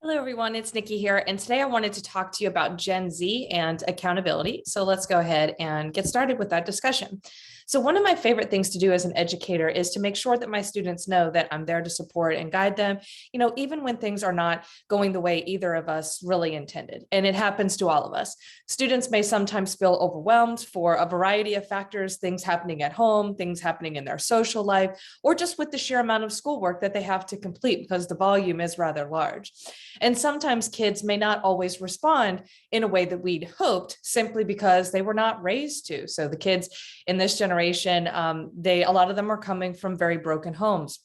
Hello, everyone. It's Nikki here. And today I wanted to talk to you about Gen Z and accountability. So let's go ahead and get started with that discussion. So one of my favorite things to do as an educator is to make sure that my students know that I'm there to support and guide them, even when things are not going the way either of us really intended. And it happens to all of us. Students may sometimes feel overwhelmed for a variety of factors, things happening at home, things happening in their social life, or just with the sheer amount of schoolwork that they have to complete because the volume is rather large. And sometimes kids may not always respond in a way that we'd hoped simply because they were not raised to. So the kids in this generation, a lot of them are coming from very broken homes.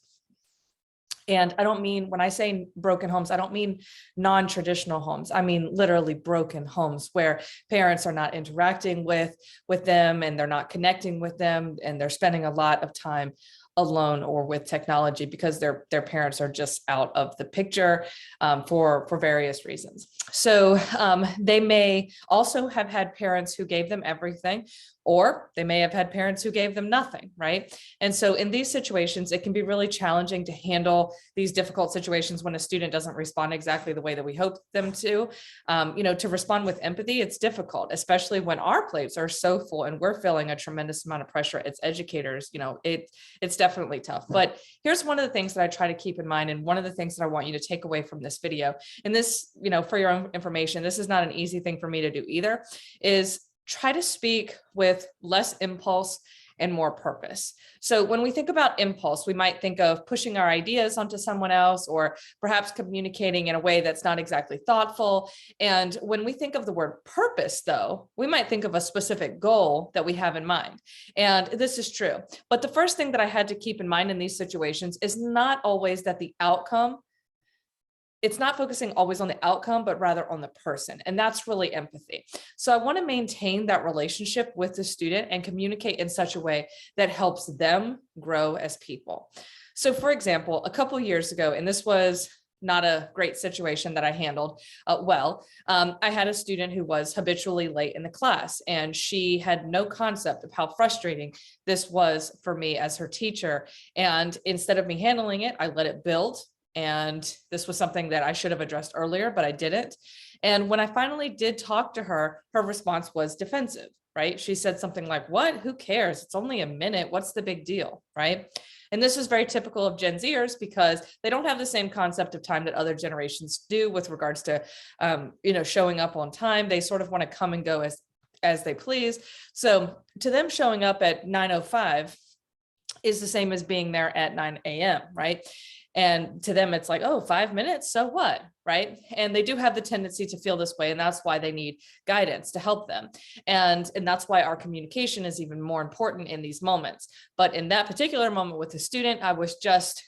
And I don't mean, when I say broken homes, I don't mean non-traditional homes. I mean literally broken homes where parents are not interacting with them and they're not connecting with them, and they're spending a lot of time alone or with technology because their parents are just out of the picture for various reasons. So they may also have had parents who gave them everything, or they may have had parents who gave them nothing, right? And so in these situations, it can be really challenging to handle these difficult situations when a student doesn't respond exactly the way that we hope them to. To respond with empathy, it's difficult, especially when our plates are so full and we're feeling a tremendous amount of pressure as educators. It's definitely tough. But here's one of the things that I try to keep in mind, and one of the things that I want you to take away from this video, and this, for your own information, this is not an easy thing for me to do either, is try to speak with less impulse and more purpose. So when we think about impulse, we might think of pushing our ideas onto someone else, or perhaps communicating in a way that's not exactly thoughtful. And when we think of the word purpose, though, we might think of a specific goal that we have in mind. And this is true. But the first thing that I had to keep in mind in these situations is not always that the outcome, it's not focusing always on the outcome, but rather on the person. And that's really empathy. So I want to maintain that relationship with the student and communicate in such a way that helps them grow as people. So for example, a couple of years ago, and this was not a great situation that I handled I had a student who was habitually late in the class, and she had no concept of how frustrating this was for me as her teacher. And instead of me handling it, I let it build. And this was something that I should have addressed earlier, but I didn't. And when I finally did talk to her, her response was defensive, right? She said something like, "What? Who cares? It's only a minute. What's the big deal?" Right? And this is very typical of Gen Zers because they don't have the same concept of time that other generations do with regards to, showing up on time. They sort of want to come and go as they please. So to them, showing up at 9:05 is the same as being there at 9 a.m., right? And to them, it's like, oh, 5 minutes, so what, right? And they do have the tendency to feel this way, and that's why they need guidance to help them. And that's why our communication is even more important in these moments. But in that particular moment with the student, I was just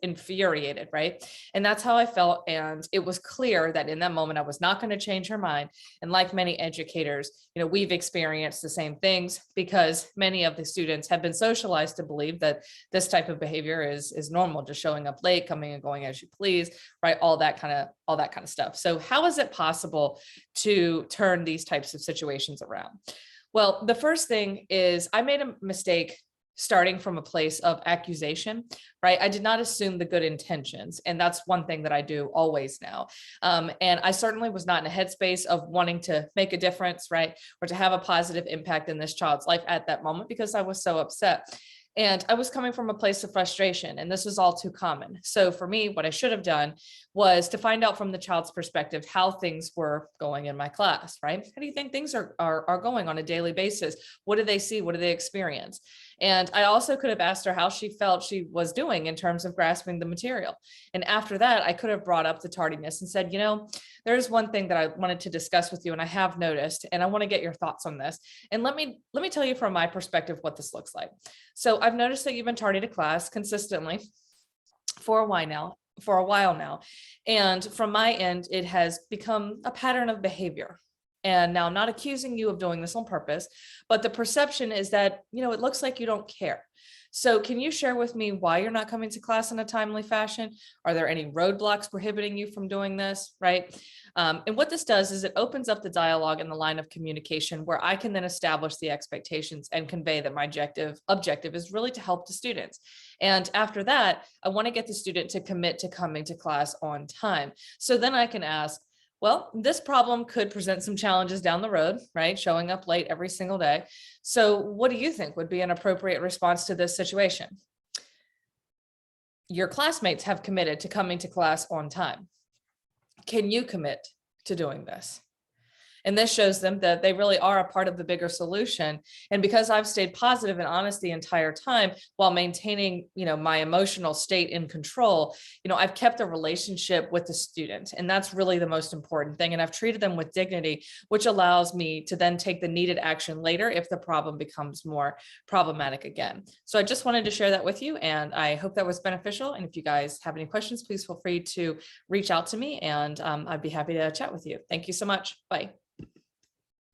infuriated, right? And that's how I felt. And it was clear that in that moment, I was not going to change her mind. And like many educators, we've experienced the same things because many of the students have been socialized to believe that this type of behavior is normal, just showing up late, coming and going as you please, right? All that kind of stuff. So how is it possible to turn these types of situations around? Well, the first thing is I made a mistake starting from a place of accusation, right? I did not assume the good intentions. And that's one thing that I do always now. And I certainly was not in a headspace of wanting to make a difference, right? Or to have a positive impact in this child's life at that moment because I was so upset. And I was coming from a place of frustration, and this is all too common. So for me, what I should have done was to find out from the child's perspective how things were going in my class, right? How do you think things are going on a daily basis? What do they see? What do they experience? And I also could have asked her how she felt she was doing in terms of grasping the material. And after that, I could have brought up the tardiness and said, there's one thing that I wanted to discuss with you, and I have noticed, and I want to get your thoughts on this. And let me tell you from my perspective what this looks like. So I've noticed that you've been tardy to class consistently for a while now. And from my end, it has become a pattern of behavior. And now I'm not accusing you of doing this on purpose, but the perception is that, it looks like you don't care. So can you share with me why you're not coming to class in a timely fashion? Are there any roadblocks prohibiting you from doing this, right? And what this does is it opens up the dialogue and the line of communication where I can then establish the expectations and convey that my objective is really to help the students. And after that, I want to get the student to commit to coming to class on time. So then I can ask, well, this problem could present some challenges down the road, right? Showing up late every single day. So what do you think would be an appropriate response to this situation? Your classmates have committed to coming to class on time. Can you commit to doing this? And this shows them that they really are a part of the bigger solution. And because I've stayed positive and honest the entire time while maintaining, my emotional state in control, I've kept a relationship with the student. And that's really the most important thing. And I've treated them with dignity, which allows me to then take the needed action later if the problem becomes more problematic again. So I just wanted to share that with you. And I hope that was beneficial. And if you guys have any questions, please feel free to reach out to me and I'd be happy to chat with you. Thank you so much. Bye.